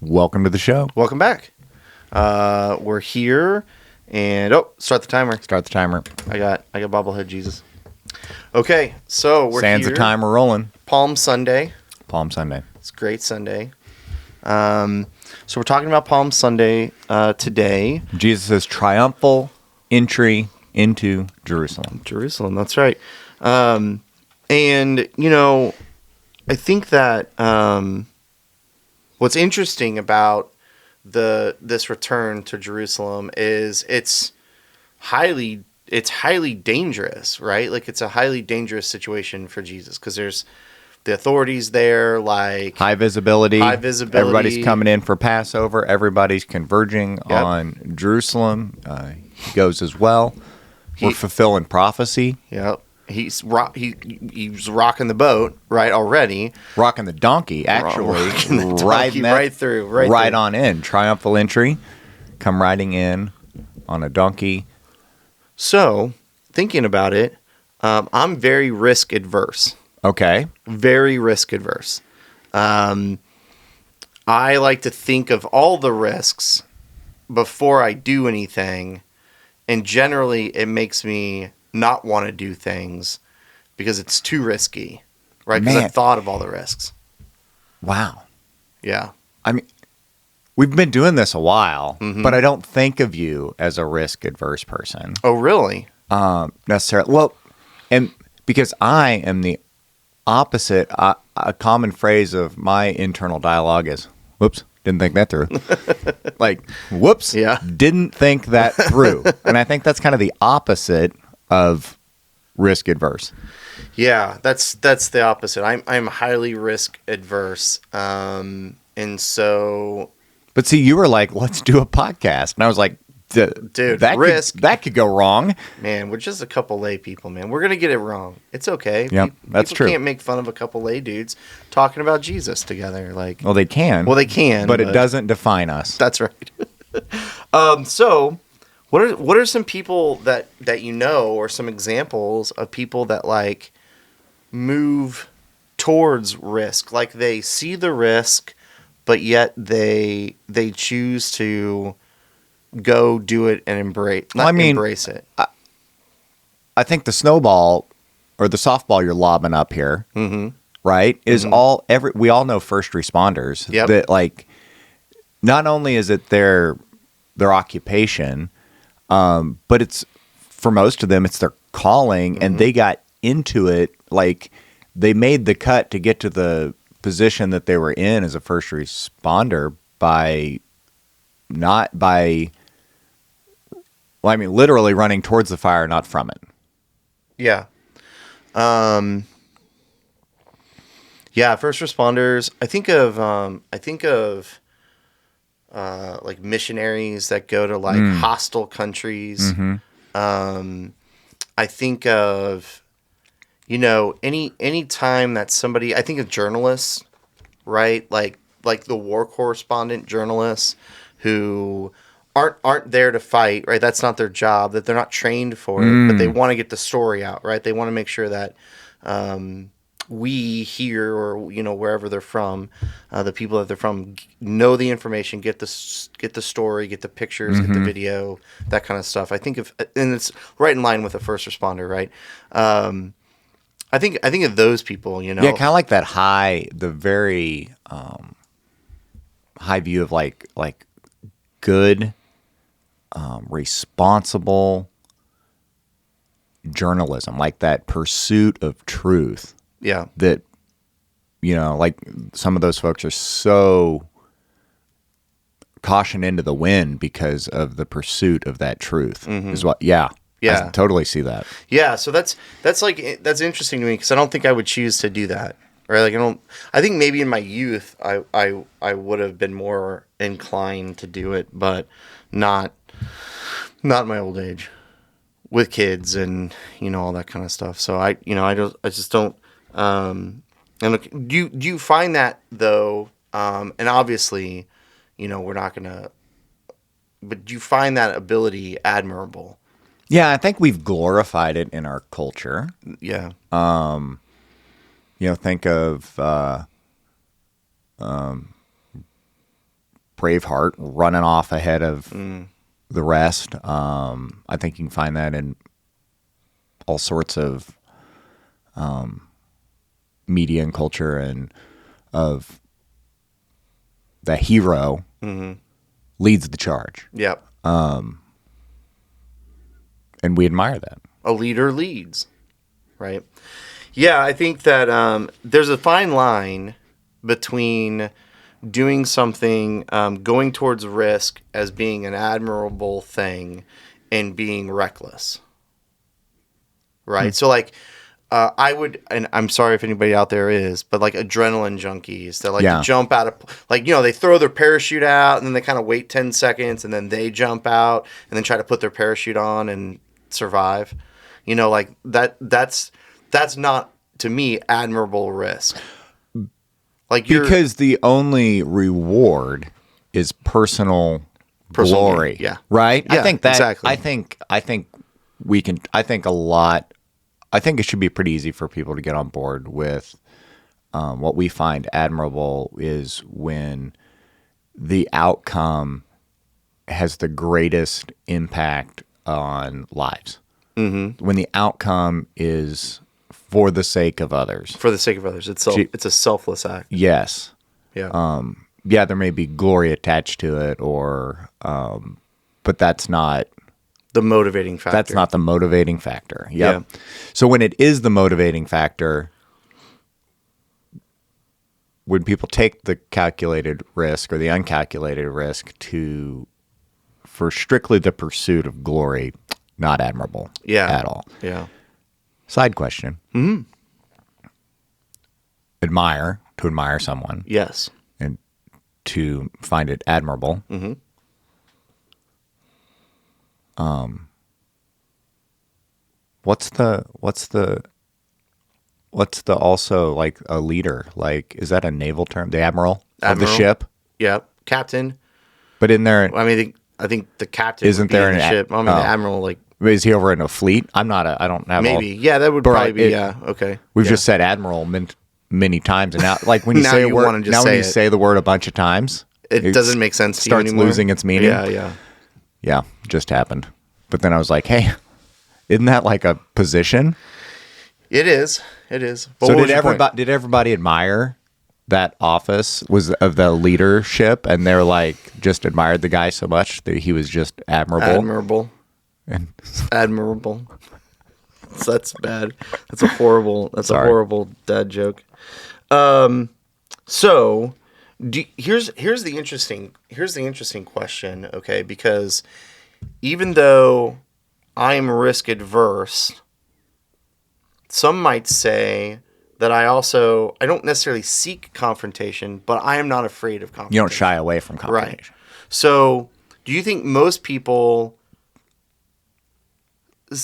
Welcome to the show. Welcome back. We're here, and start the timer. Start the timer. I got bobblehead Jesus. Okay, so we're Sands here. the timer rolling. Palm Sunday. Palm Sunday. It's a great Sunday. So we're talking about Palm Sunday today. Jesus' triumphal entry into Jerusalem. Jerusalem, that's right. And I think that what's interesting about this return to Jerusalem is it's highly dangerous, right? Like, it's a highly dangerous situation for Jesus because there's the authorities there, like High visibility. Everybody's coming in for Passover. Everybody's converging on Jerusalem. He goes as well. We're fulfilling prophecy. Yep. He's rocking the boat, right, already. Rocking the donkey, actually. Riding right through. Right on in. Triumphal entry. Come riding in on a donkey. So, thinking about it, I'm very risk adverse. Okay. Very risk adverse. I like to think of all the risks before I do anything, and generally it makes me not want to do things because it's too risky, right? Because I've thought of all the risks. Wow. Yeah. I mean, we've been doing this a while, but I don't think of you as a risk-adverse person. Oh, really? Necessarily. Well, and because I am the opposite, a common phrase of my internal dialogue is, whoops, didn't think that through. Like, whoops, didn't think that through. And I think that's kind of the opposite of risk adverse. Yeah, that's the opposite. I'm highly risk adverse. And so, but see, you were like, let's do a podcast. And I was like, dude, that could go wrong. Man, we're just a couple lay people, man. We're going to get it wrong. It's okay. Yep, that's true. People can't make fun of a couple lay dudes talking about Jesus together. Like, well, they can. But it doesn't define us. That's right. So, what are some people that you know, or some examples of people that like move towards risk? Like, they see the risk, but yet they choose to go do it and embrace it. I think the snowball or the softball you're lobbing up here, right, is we all know first responders that, like, not only is it their occupation, but it's, for most of them, it's their calling, and they got into it, like, they made the cut to get to the position that they were in as a first responder literally running towards the fire, not from it. Yeah. First responders. I think of like missionaries that go to like hostile countries. I think of, any time that somebody, I think of journalists, right? Like the war correspondent journalists who aren't there to fight, right? That's not their job, that they're not trained for it, but they want to get the story out, right? They want to make sure that we here, or wherever they're from, the people that they're from, know the information, get the story, get the pictures, get the video, that kind of stuff. I think and it's right in line with a first responder, right? I think of those people, Yeah, kind of like that the very high view of like good, responsible journalism, like that pursuit of truth. Yeah. That, like some of those folks are so caution into the wind because of the pursuit of that truth. Is what, I totally see that. Yeah. So that's interesting to me, because I don't think I would choose to do that. Right? Like, I think maybe in my youth, I would have been more inclined to do it, but not in my old age with kids and, all that kind of stuff. So I just don't, and look, do you find that though? And obviously, we're not gonna, but do you find that ability admirable? Yeah, I think we've glorified it in our culture. Yeah. Think of Braveheart running off ahead of the rest. I think you can find that in all sorts of media and culture, and of the hero leads the charge. Yep. And we admire that. A leader leads, right? Yeah, I think that there's a fine line between doing something, going towards risk as being an admirable thing, and being reckless, right? So like, I would, and I'm sorry if anybody out there is, but like adrenaline junkies that like to jump out of, like, you know, they throw their parachute out and then they kind of wait 10 seconds and then they jump out and then try to put their parachute on and survive. You know, like that's not, to me, admirable risk. Like because the only reward is personal glory. Gain. Yeah. Right? Yeah, I think that exactly. I think it should be pretty easy for people to get on board with what we find admirable is when the outcome has the greatest impact on lives. Mm-hmm. When the outcome is for the sake of others. For the sake of others. It's a selfless act. Yes. Yeah. There may be glory attached to it, or but that's not the motivating factor. That's not the motivating factor. Yep. Yeah. So when it is the motivating factor, when people take the calculated risk or the uncalculated risk for strictly the pursuit of glory, not admirable at all. Yeah. Side question. Mm-hmm. To admire someone. Yes. And to find it admirable. Mm-hmm. What's the also like a leader? Like, is that a naval term? The admiral of the ship? Yeah. Captain. But in there, I mean, I think the captain isn't there in the ship. I mean, the admiral, like, is he over in a fleet? I don't have maybe. Yeah, that would probably be. Okay. We've just said admiral many times, and now, like, when you now say you a word, wanna just now say when you it. say the word a bunch of times, it doesn't make sense to you starts anymore. losing its meaning. Yeah. Just happened. But then I was like, hey, isn't that like a position? It is. But so did everybody admire that office of the leadership, and they're like just admired the guy so much that he was just admirable? Admirable. So that's bad. That's a horrible dad joke. So here's the interesting question, okay? Because even though I'm risk adverse, some might say that I don't necessarily seek confrontation, but I am not afraid of confrontation. You don't shy away from confrontation. Right. So do you think most people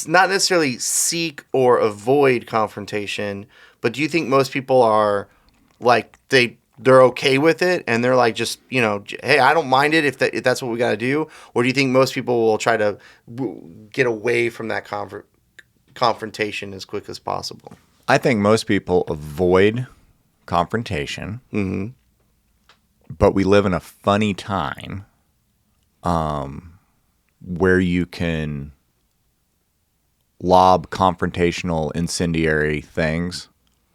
not necessarily seek or avoid confrontation, but do you think most people are like they're okay with it and they're like, just, you know, hey, I don't mind it if that's what we got to do? Or do you think most people will try to get away from that confrontation as quick as possible? I think most people avoid confrontation, but we live in a funny time where you can lob confrontational, incendiary things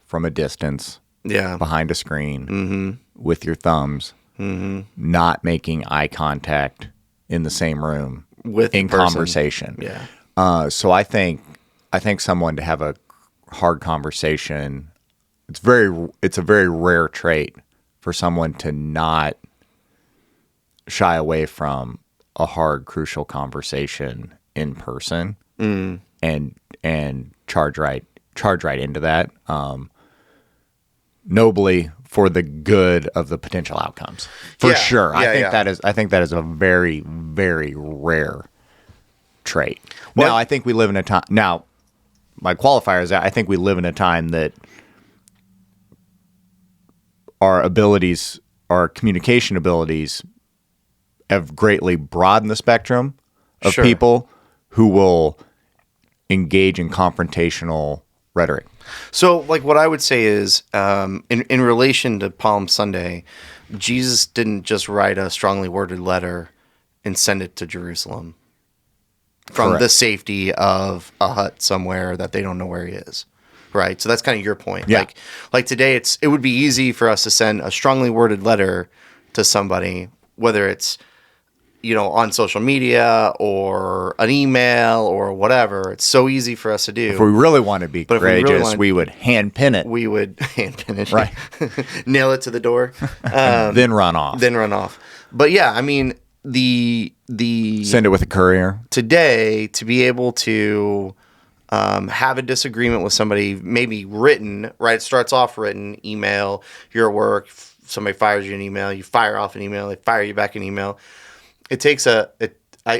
from a distance, behind a screen, with your thumbs, not making eye contact in the same room in conversation. Yeah. So I think someone to have a hard conversation, it's a very rare trait for someone to not shy away from a hard, crucial conversation in person and charge right into that nobly for the good of the potential outcomes. For sure. I think that is a very, very rare trait. Well, now, I think we live in a time. Now, my qualifier is that I think we live in a time that our communication abilities have greatly broadened the spectrum of people who will engage in confrontational rhetoric. So, like, what I would say is, in relation to Palm Sunday, Jesus didn't just write a strongly worded letter and send it to Jerusalem from the safety of a hut somewhere that they don't know where he is. Right. So that's kind of your point. Yeah. Like today, it would be easy for us to send a strongly worded letter to somebody, whether it's, on social media or an email or whatever. It's so easy for us to do. If we really want to be courageous, we would hand pin it. We would hand pin it. Right. Nail it to the door. Then run off. But yeah, I mean, the send it with a courier. Today, to be able to have a disagreement with somebody, maybe written, right? It starts off written, email, you're at work, somebody fires you an email, you fire off an email, they fire you back an email. It takes I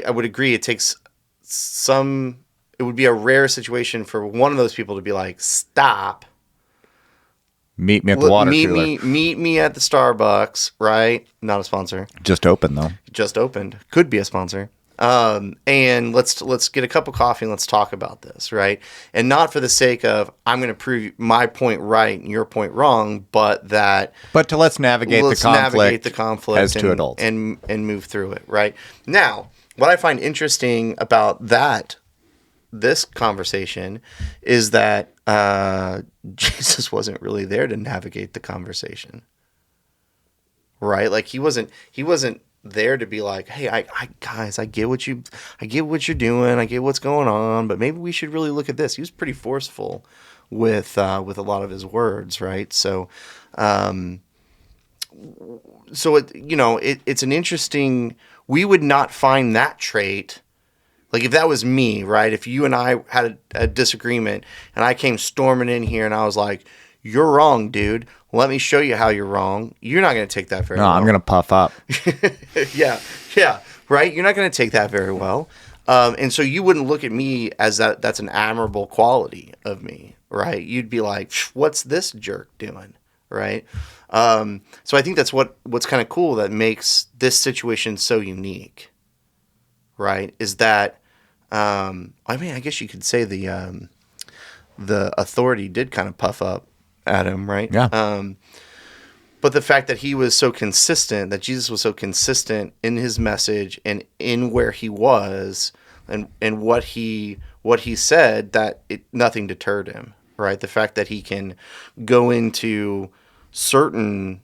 would agree, it takes it would be a rare situation for one of those people to be like, stop. Meet me at the water cooler. Meet me at the Starbucks, right? Not a sponsor. Just opened, though. Just opened. Could be a sponsor. And let's get a cup of coffee and let's talk about this, right? And not for the sake of I'm going to prove my point right and your point wrong, but to let's navigate the conflict as two adults and move through it, right? Now, what I find interesting about this conversation is that Jesus wasn't really there to navigate the conversation, right? Like he wasn't there to be like, hey, I guys, I get what you're doing, I get what's going on, but maybe we should really look at this. He was pretty forceful with a lot of his words, right? So, it's an interesting. We would not find that trait. Like if that was me, right? If you and I had a disagreement and I came storming in here and I was like, "You're wrong, dude. Let me show you how you're wrong." You're not going to take that very well. No, I'm going to puff up. Yeah, right? You're not going to take that very well. And so you wouldn't look at me as that's an admirable quality of me, right? You'd be like, what's this jerk doing, right? So I think that's what's kind of cool that makes this situation so unique, right? Is that, I guess you could say the authority did kind of puff up at him, right? Yeah. But the fact that he was so consistent, that Jesus was so consistent in his message and in where he was and what he said, that nothing deterred him, right? The fact that he can go into certain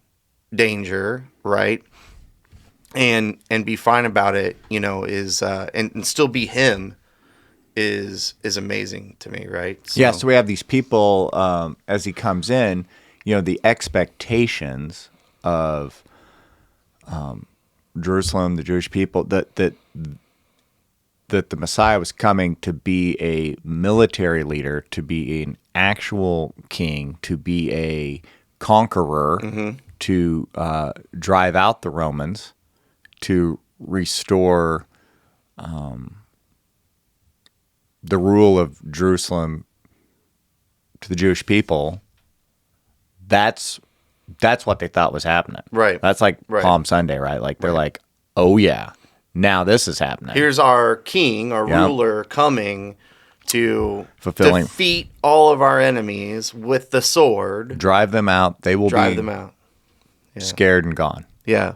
danger, right? And be fine about it, is and still be him is amazing to me, right? So we have these people as he comes in, the expectations of Jerusalem, the Jewish people, that the Messiah was coming to be a military leader, to be an actual king, to be a conqueror, to drive out the Romans, to restore the rule of Jerusalem to the Jewish people. That's what they thought was happening. Right. That's like Palm Sunday, right? Like they're like, oh yeah, now this is happening. Here's our king, our ruler coming to defeat all of our enemies with the sword. Drive them out. They will drive them out. Yeah. Scared and gone. Yeah.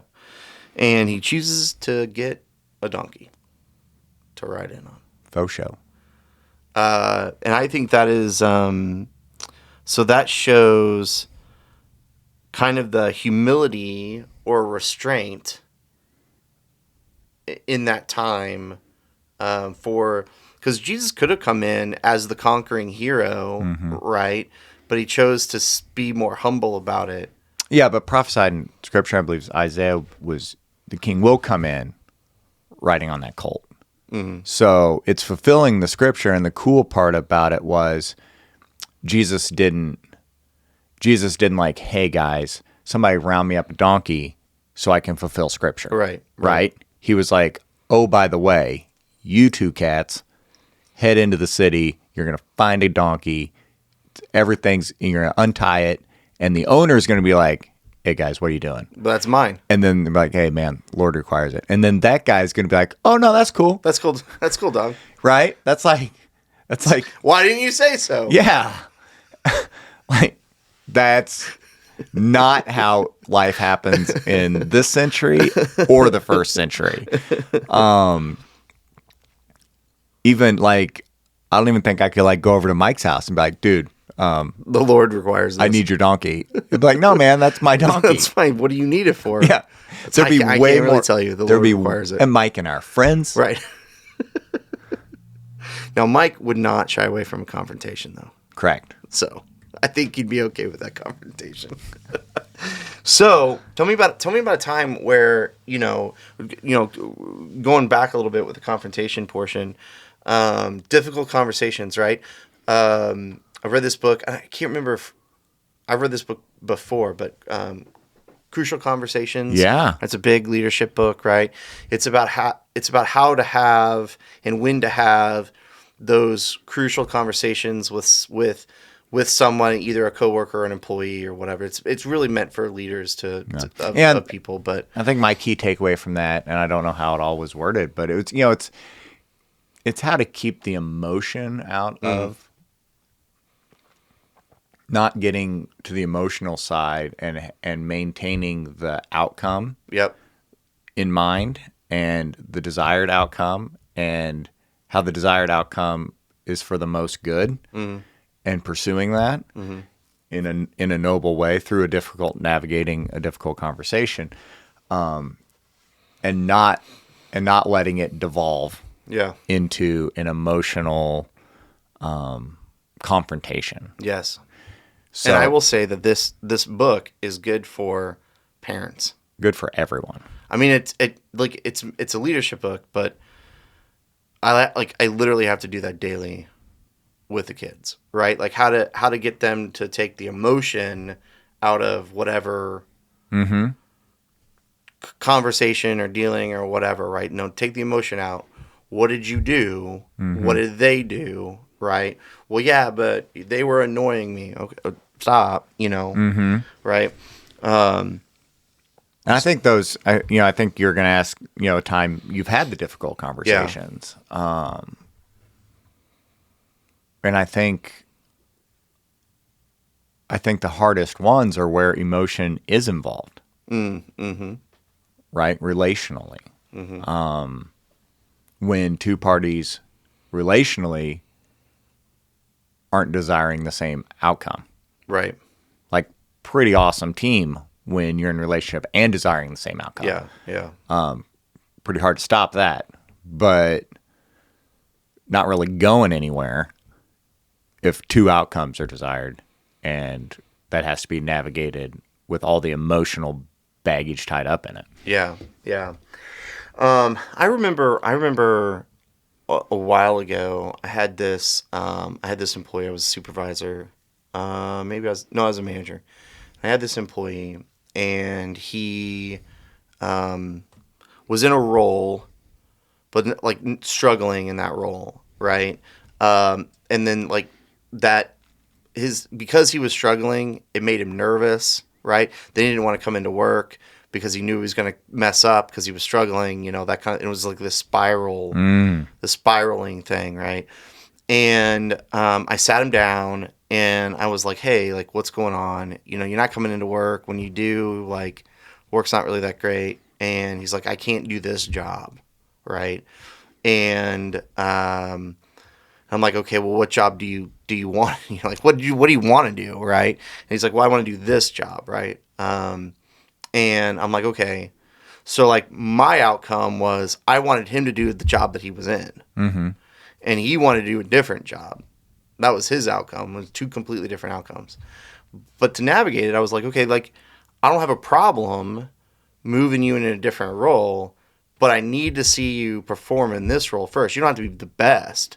And he chooses to get a donkey to ride in on. Faux show. And I think that is, so that shows kind of the humility or restraint in that time because Jesus could have come in as the conquering hero, right? But he chose to be more humble about it. Yeah, but prophesied in Scripture, I believe Isaiah was the king will come in riding on that colt. So it's fulfilling the Scripture, and the cool part about it was Jesus didn't like, hey guys, somebody round me up a donkey so I can fulfill Scripture. Right? He was like, oh, by the way, you two cats, head into the city, you're going to find a donkey, you're going to untie it, and the owner is going to be like, hey guys, what are you doing? That's mine. And then they're like, hey man, Lord requires it. And then that guy's going to be like, oh no, that's cool. That's cool, dog. Right? That's like, why didn't you say so? Yeah. Like that's not how life happens in this century or the first century. Even like, I don't even think I could like go over to Mike's house and be like, dude, the Lord requires this. I need your donkey. He'd be like, no, man, that's my donkey. That's fine. What do you need it for? Yeah. There'd be I way can't more. Really tell you. The Lord requires it. And Mike and our friends. Right. Now, Mike would not shy away from a confrontation, though. Correct. So I think he'd be okay with that confrontation. So tell me about a time where, going back a little bit with the confrontation portion, difficult conversations, right? I read this book. I can't remember if I read this book before, but Crucial Conversations. Yeah, it's a big leadership book, right? It's about how to have and when to have those crucial conversations with someone, either a coworker or an employee or whatever. It's really meant for leaders of people. But I think my key takeaway from that, and I don't know how it all was worded, but it's how to keep the emotion out of not getting to the emotional side and maintaining the outcome in mind and the desired outcome and how the desired outcome is for the most good and pursuing that in a noble way through navigating a difficult conversation and not letting it devolve into an emotional confrontation. Yes. So, and I will say that this book is good for parents. Good for everyone. I mean, it's a leadership book, but I literally have to do that daily with the kids, right? Like how to get them to take the emotion out of whatever conversation or dealing or whatever, right? No, take the emotion out. What did you do? What did they do? Right? Well, yeah, but they were annoying me. Okay, stop. Right? And I think I think you're going to ask, a time you've had the difficult conversations. Yeah. And I think the hardest ones are where emotion is involved. Right? Relationally. When two parties relationally aren't desiring the same outcome. Right. Like pretty awesome team when you're in a relationship and desiring the same outcome. Yeah, yeah. Pretty hard to stop that, but not really going anywhere if two outcomes are desired, and that has to be navigated with all the emotional baggage tied up in it. Yeah, yeah. I remember a while ago, I had this employee. I was a supervisor. I was a manager. I had this employee, and he was in a role, but like struggling in that role, right? And then like that, because he was struggling, it made him nervous, right? Then he didn't want to come into work because he knew he was going to mess up because he was struggling, that kind of, it was like this spiraling thing, right? And I sat him down and I was like, hey, like, what's going on? You're not coming into work. When you do, like, work's not really that great. And he's like, I can't do this job, right? And I'm like, okay, well, what job do you want? Like, what do you want to do, right? And he's like, well, I want to do this job, right? And I'm like, okay. So, like, my outcome was I wanted him to do the job that he was in. And he wanted to do a different job. That was his outcome. It was two completely different outcomes. But to navigate it, I was like, okay, like, I don't have a problem moving you in a different role, but I need to see you perform in this role first. You don't have to be the best,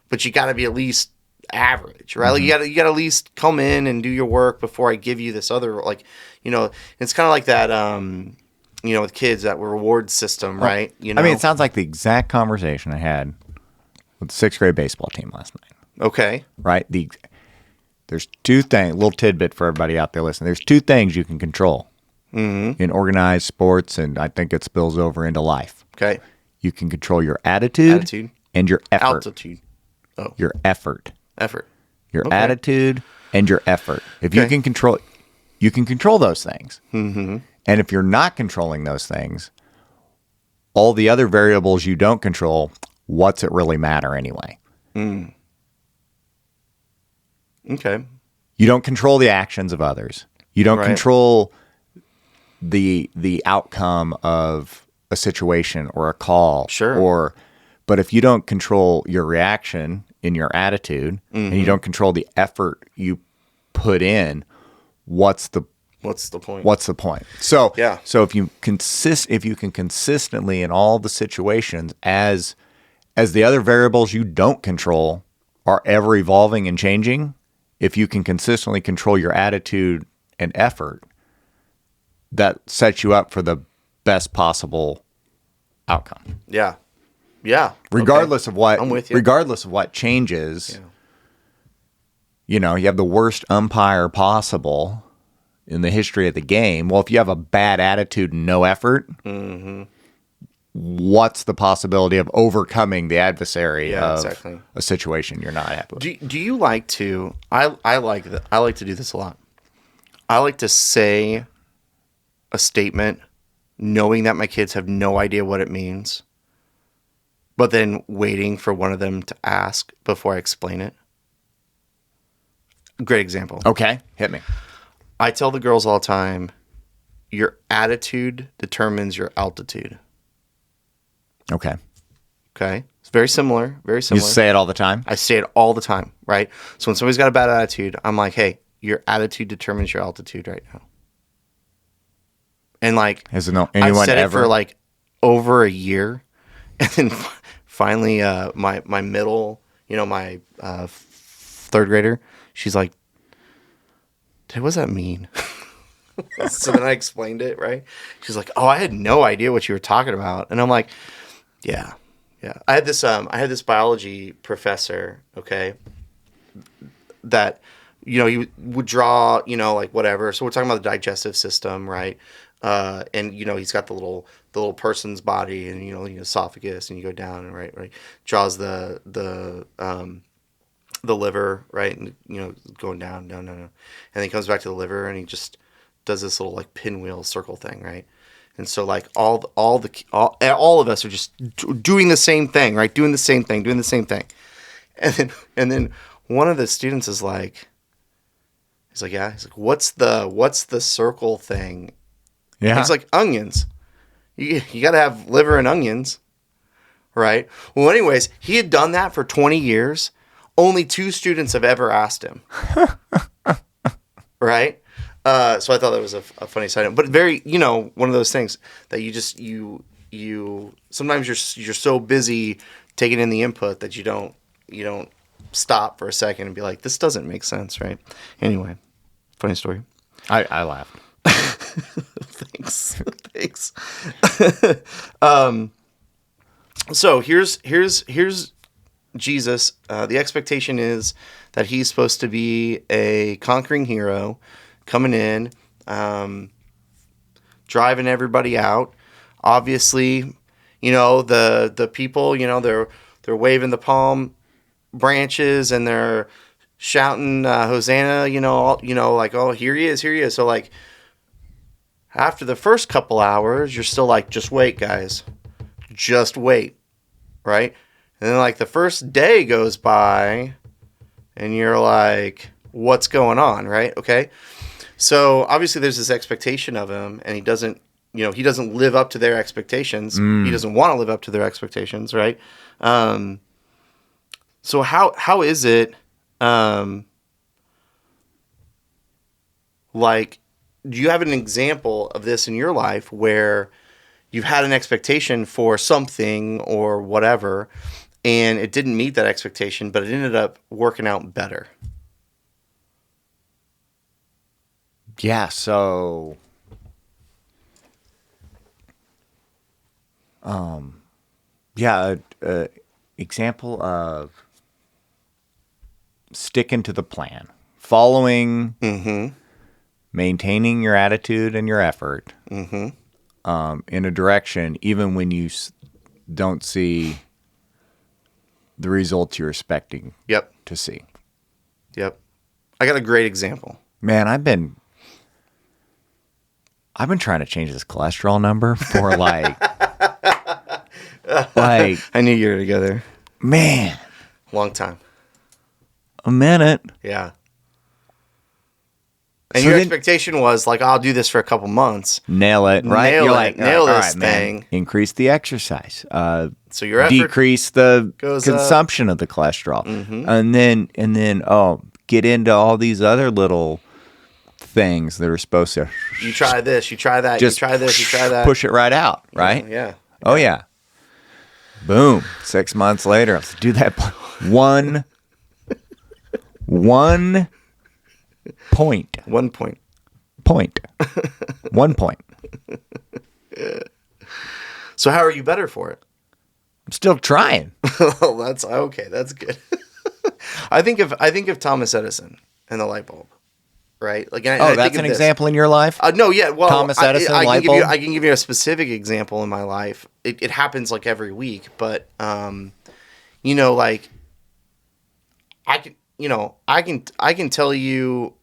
but you got to be at least average, right? Like, you got to at least come in and do your work before I give you this other, like, it's kind of like that, with kids, that reward system, right? I mean, it sounds like the exact conversation I had with the 6th grade baseball team last night. Okay. Right? There's two things, little tidbit for everybody out there listening. There's two things you can control in organized sports, and I think it spills over into life. Okay. You can control your attitude and your effort. Altitude. Oh. Your effort. Effort. Your attitude and your effort. If you can control, you can control those things. Mm-hmm. And if you're not controlling those things, all the other variables you don't control, what's it really matter anyway? Mm. Okay. You don't control the actions of others. You don't control the outcome of a situation or a call. Sure. But if you don't control your reaction in your attitude, and you don't control the effort you put in, what's the point? What's the point? So yeah. So if you can consistently in all the situations, as the other variables you don't control are ever evolving and changing, if you can consistently control your attitude and effort, that sets you up for the best possible outcome. Yeah. Yeah. Regardless of what, I'm with you. Regardless of what changes, you have the worst umpire possible in the history of the game. Well, if you have a bad attitude and no effort, what's the possibility of overcoming the adversary of a situation you're not happy with? Do you like to? I like to do this a lot. I like to say a statement knowing that my kids have no idea what it means, but then waiting for one of them to ask before I explain it. Great example. Okay, hit me. I tell the girls all the time, your attitude determines your altitude. Okay. It's very similar. Very similar. You say it all the time? I say it all the time, right? So when somebody's got a bad attitude, I'm like, hey, your attitude determines your altitude right now. And like, has anyone I've said ever? it for like over a year. And then finally, my middle, my third grader, she's like, Dad, what does that mean? So then I explained it, right? She's like, oh, I had no idea what you were talking about. And I'm like, yeah. I had this biology professor, okay, that, he would draw, like whatever. So we're talking about the digestive system, right? And he's got the little person's body, and esophagus, and you go down and right draws the liver, right, and going down, and then he comes back to the liver, and he just does this little like pinwheel circle thing, right? And so like all of us are just doing the same thing, right? Doing the same thing, and then one of the students is like, he's like, what's the circle thing? Yeah. He's like, onions. You got to have liver and onions, right? Well, anyways, he had done that for 20 years. Only 2 students have ever asked him, right? So I thought that was a funny side note, but very, one of those things that you just you sometimes you're so busy taking in the input that you don't stop for a second and be like, this doesn't make sense, right? Anyway, funny story. I laughed. Thanks. So here's Jesus. The expectation is that he's supposed to be a conquering hero, coming in, driving everybody out. Obviously, the people, they're waving the palm branches and they're shouting Hosanna. Like, oh, here he is. So like, after the first couple hours, you're still like, just wait, guys. Just wait. Right? And then like the first day goes by and you're like, what's going on? Right? Okay. So obviously there's this expectation of him, and he doesn't live up to their expectations. He doesn't want to live up to their expectations. Right? So how is it, like, do you have an example of this in your life where you've had an expectation for something or whatever, and it didn't meet that expectation, but it ended up working out better? Yeah, so example of sticking to the plan, following, maintaining your attitude and your effort in a direction, even when you don't see the results you're expecting to see. Yep. I got a great example. Man, I've been I've been trying to change this cholesterol number for like I knew you were going to go there. Man. Long time. A minute. Yeah. And so your expectation was like, I'll do this for a couple months. Nail it, right? You're like, nail all this thing. Man. Increase the exercise. So your effort decrease the consumption of the cholesterol. Mm-hmm. And then get into all these other little things that are supposed to. You try this, you try that, just you try this, you try that. Push it right out, right? Yeah. Oh, yeah. Boom. 6 months later, I'll do that. One point. 1 point. 1 point. So how are you better for it? I'm still trying. Oh, that's okay. That's good. I think of Thomas Edison and the light bulb, right? Like, I that's an example in your life? No, yeah. Well, Thomas Edison, light bulb? I can give you a specific example in my life. It happens like every week, but like I can tell you,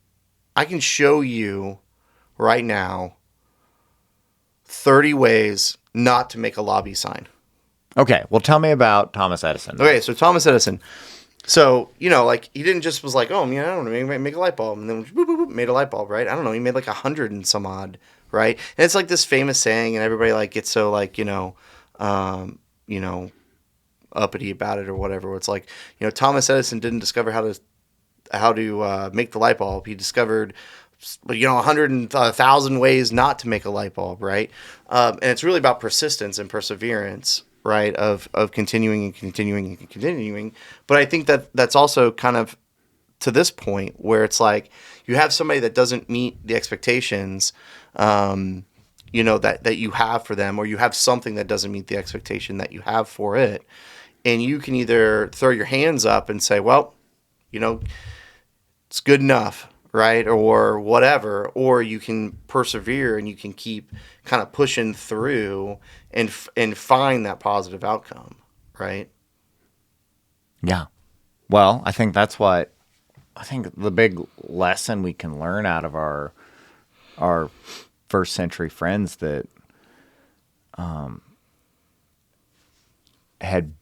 I can show you right now 30 ways not to make a lobby sign. Okay, well, tell me about Thomas Edison. Okay, so Thomas Edison. So, like, he didn't just was like, oh, I don't know, make a light bulb. And then boop, boop, boop, made a light bulb, right? I don't know, he made like 100 and some odd, right? And it's like this famous saying, and everybody like gets so like, uppity about it or whatever. It's like, Thomas Edison didn't discover how to make the light bulb. He discovered 100,000 ways not to make a light bulb, right? And it's really about persistence and perseverance, right? Of continuing and continuing and continuing. But I think that that's also kind of to this point where it's like you have somebody that doesn't meet the expectations, that you have for them, or you have something that doesn't meet the expectation that you have for it. And you can either throw your hands up and say, well, it's good enough, right? Or whatever, or you can persevere and you can keep kind of pushing through and find that positive outcome, right? Yeah. Well, I think that's what the big lesson we can learn out of our first century friends that had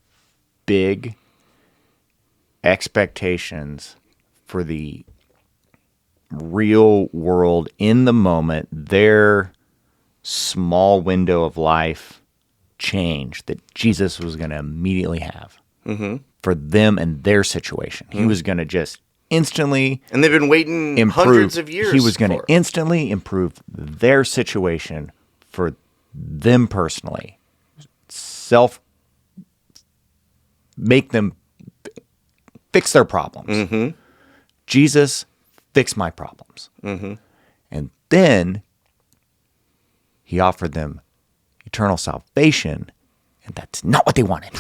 big expectations for the real world in the moment, their small window of life change that Jesus was going to immediately have for them and their situation. He was going to just instantly and they've been waiting hundreds of years. He was going to instantly improve their situation for them personally. Make them fix their problems. Jesus, fix my problems. And then he offered them eternal salvation, and that's not what they wanted.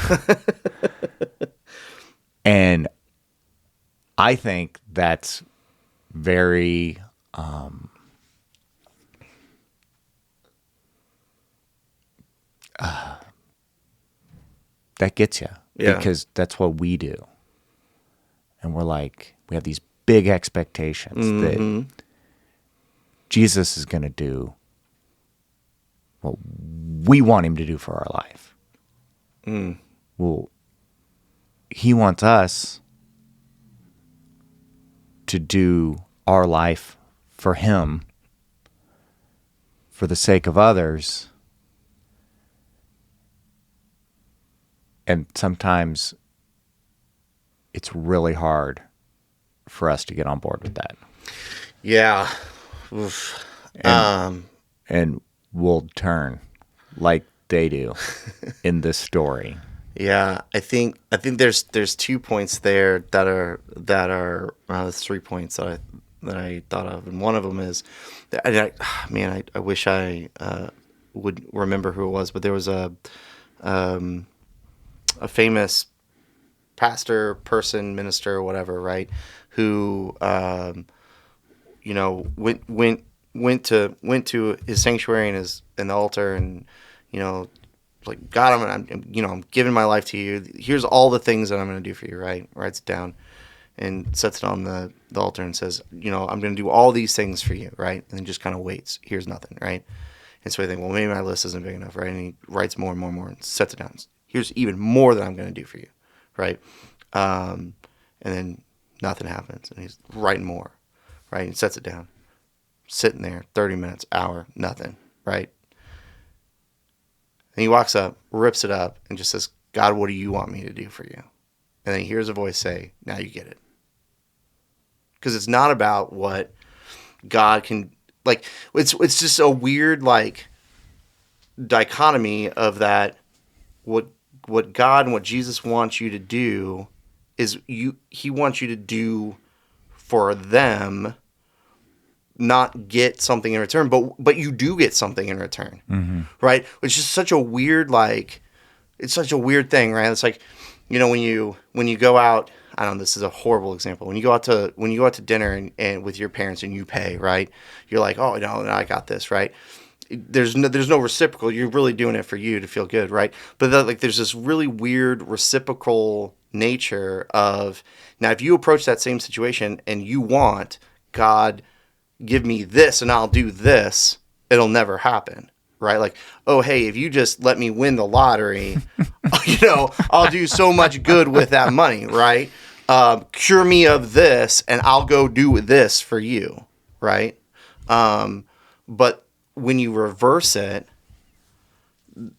And I think that's very that gets you. Yeah. Because that's what we do. And we're like, we have these big expectations that Jesus is going to do what we want him to do for our life. Well, he wants us to do our life for him, for the sake of others. And sometimes it's really hard for us to get on board with that. Yeah. And we'll turn like they do in this story. Yeah, I think there's 2 points there that are there's 3 points that I thought of, and one of them is that I wish I would remember who it was, but there was a famous pastor, person, minister, or whatever, right? Who went to his sanctuary and the altar, and like, God, I'm giving my life to you. Here's all the things that I'm going to do for you, right? Writes it down, and sets it on the altar and says, I'm going to do all these things for you, right? And then just kind of waits. Here's nothing, right? And so I think, well, maybe my list isn't big enough, right? And he writes more and more and more and sets it down. Here's even more that I'm going to do for you, right? And then nothing happens, and he's writing more, right? And sets it down, sitting there, 30 minutes, hour, nothing, right? And he walks up, rips it up, and just says, God, what do you want me to do for you? And then he hears a voice say, now you get it. Because it's not about what God can, like, it's just a weird, like, dichotomy of that what God and what Jesus wants you to do is he wants you to do for them, not get something in return, but you do get something in return, right? Which is such a weird, like, it's such a weird thing, right? It's like, when you go out, I don't know, this is a horrible example. When you go out to dinner and with your parents and you pay, right? You're like, oh no, I got this, right? There's no reciprocal. You're really doing it for you to feel good, right? But there's this really weird reciprocal nature of, now if you approach that same situation and you want, God, give me this and I'll do this, it'll never happen, right? Like, oh, hey, if you just let me win the lottery, I'll do so much good with that money, right? Cure me of this and I'll go do this for you, right? But when you reverse it,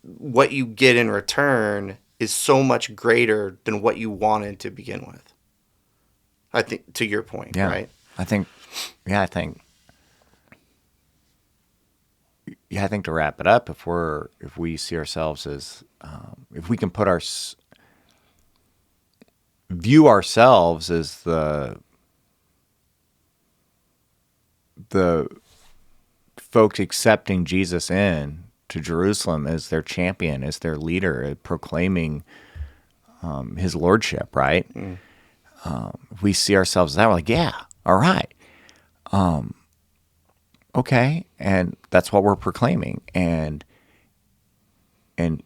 what you get in return is so much greater than what you wanted to begin with. I think, to your point, right? I think to wrap it up, if we see ourselves as, if we can view ourselves as the folks accepting Jesus in to Jerusalem as their champion, as their leader, proclaiming his lordship, right? If we see ourselves as that, we're like, yeah, all right. Okay, and that's what we're proclaiming. And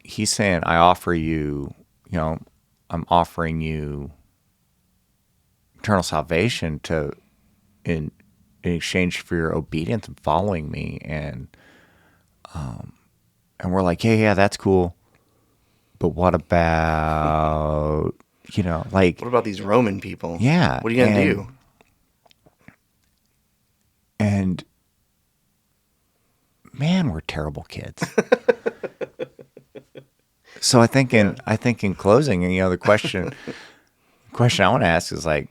he's saying, I offer you, I'm offering you eternal salvation in exchange for your obedience and following me. And we're like, yeah, that's cool. But what about, what about these Roman people? Yeah. What are you going to do? And man, we're terrible kids. So I think in closing, the question I want to ask is like,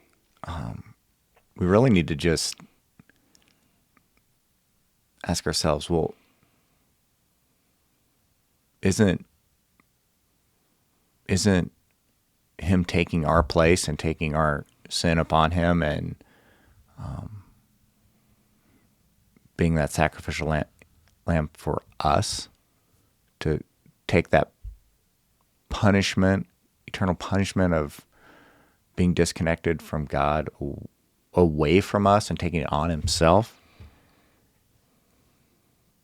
we really need to just ask ourselves, well, isn't him taking our place and taking our sin upon him and being that sacrificial lamb for us to take that punishment, eternal punishment of being disconnected from God away from us and taking it on himself?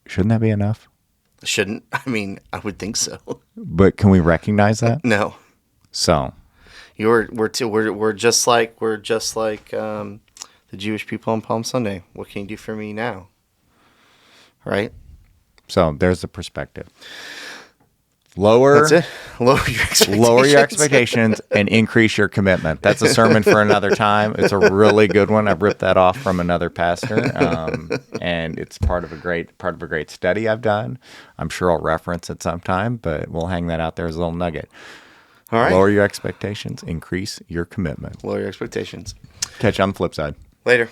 Shouldn't that be enough? Shouldn't. I mean, I would think so. But can we recognize that? No. So we're just like the Jewish people on Palm Sunday. What can you do for me now? Right? So there's the perspective. That's it. Lower your expectations and increase your commitment. That's a sermon for another time. It's a really good one. I've ripped that off from another pastor, and it's part of a great study I've done. I'm sure I'll reference it sometime, but we'll hang that out there as a little nugget. All right. Lower your expectations, increase your commitment. Lower your expectations. Catch you on the flip side. Later.